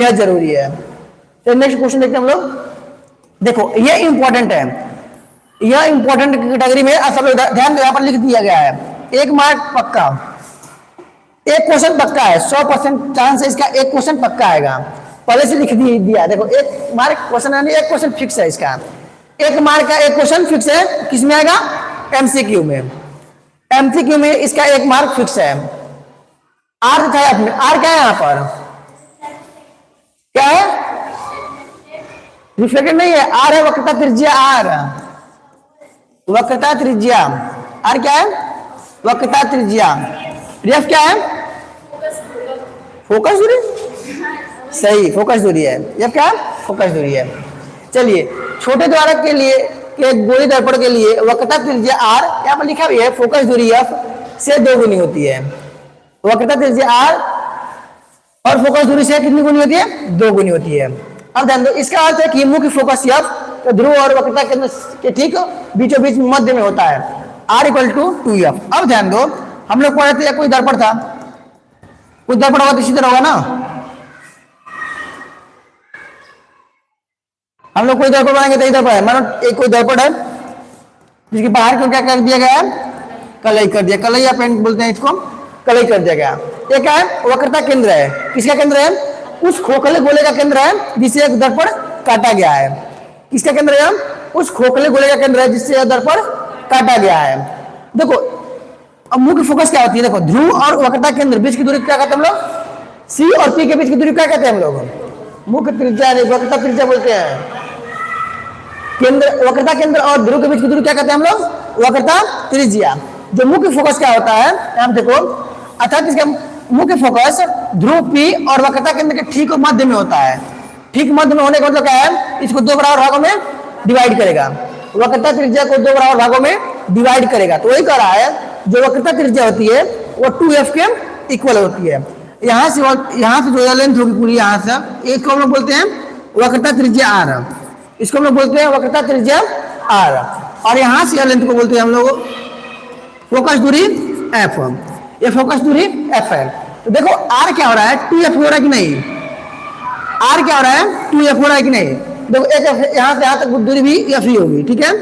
यह जरूरी है। तो नेक्स्ट क्वेश्चन देखते हैं हम लोग। देखो ये इंपॉर्टेंट है, यह इंपॉर्टेंट कैटेगरी में सब लोग ध्यान यहाँ पर लिख दिया गया है। 1 मार्क पक्का, एक क्वेश्चन पक्का है, 100% चांस है इसका एक क्वेश्चन पक्का आएगा, पहले से लिख दिया। देखो 1 मार्क क्वेश्चन यानी एक क्वेश्चन फिक्स है इसका, 1 मार्क का एक क्वेश्चन फिक्स है। किस में आएगा? एमसीक्यू में। एमसीक्यू में इसका 1 मार्क फिक्स है। आर दिखाया आपने, आर क्या है यहाँ पर? क्या है? रिफ्लेक्टेड नहीं है, आर है वक्रता त्रिज्या, आर वक्रता त्रिज्या। आर क्या है? वक्रता त्रिज्या। रेफ क्या है? फोकस दूरी। सही, फोकस दूरी है। ये क्या है? फोकस दूरी है। चलिए छोटे द्वारक के लिए के गोली दर्पण के लिए वक्रता त्रिज्या आर, यहाँ पर लिखा भी है फोकस दूरी एफ से 2 गुनी होती है। वक्रता त्रिज्या आर और फोकस दूरी से कितनी गुनी होती है? 2 गुनी होती है। अब ध्यान दो, इसका अर्थ है कि मुख्य फोकस एफ तो ध्रुव और वक्रता केंद्र के ठीक बीचों बीच मध्य में होता है, R = 2F। अब ध्यान दो, हम लोग पढ़े थे कोई दर्पण था, कुछ दर्पण होगा तो इसी तरह होगा ना। हम लोग कोई दर्पण बनाएंगे तो इधर पर है, मानो एक कोई दर्पण है जिसके बाहर को क्या कर दिया गया है? कलई कर दिया, कलई या पेंट बोलते हैं इसको, कलई कर दिया गया। ये क्या है? वक्रता केंद्र है। किसका केंद्र है? उस खोखले गोले का केंद्र है जिससे एक दर्पण काटा गया है। किसका केंद्र है? उस खोखले गोले का केंद्र है जिससे यह दर्पण काटा गया है। देखो अब मुख्य फोकस क्या होती है? देखो ध्रुव और वक्रता केंद्र बीच की दूरी क्या कहते हैं हम लोग? सी और पी के बीच की दूरी क्या कहते हैं हम लोग? मुख्य त्रिज्या, वक्रता त्रिज्या बोलते हैं। केंद्र, वक्रता केंद्र और ध्रुव के बीच की दूरी क्या कहते हैं हम लोग? वक्रता त्रिज्या। जो मुख्य फोकस क्या होता है यहाँ देखो, अर्थात इसका मुख्य फोकस ध्रुव पी और वक्रता केंद्र के ठीक मध्य में होता है। ठीक मध्य में होने का मतलब क्या है? इसको 2 बराबर भागों में डिवाइड करेगा, वक्रता त्रिज्या को 2 बराबर भागों में डिवाइड करेगा। तो वही कह रहा है जो वक्रता त्रिज्या होती है वो 2F के इक्वल होती है। यहाँ से जो लेंथ होगी पूरी, यहाँ से एक को हम लोग बोलते हैं वक्रता त्रिज्या R, इसको हम लोग बोलते हैं वक्रता त्रिज्या R, और यहाँ से लेंथ को बोलते हैं हम लोग फोकस दूरी F। ये फोकस दूरी F है। तो देखो R क्या हो रहा है? 2F हो रहा है कि नहीं? R क्या हो रहा है? 2F हो रहा है कि नहीं? देखो एक यहाँ से यहाँ तक दूरी भी F ही होगी, ठीक है।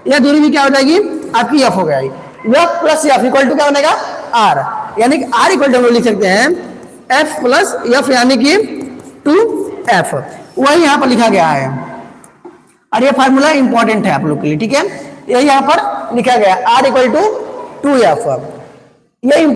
यह दूरी भी क्या हो जाएगी? आपकी F हो गई। F + F = क्या बनेगा? R, यानी कि R = हम लोग लिख सकते हैं F + F यानी कि 2F। वही यहाँ पर लिखा गया है और ये फार्मूला इंपॉर्टेंट है आप लोग के लिए, ठीक है। यही यहाँ पर लिखा गया R = 2F। यही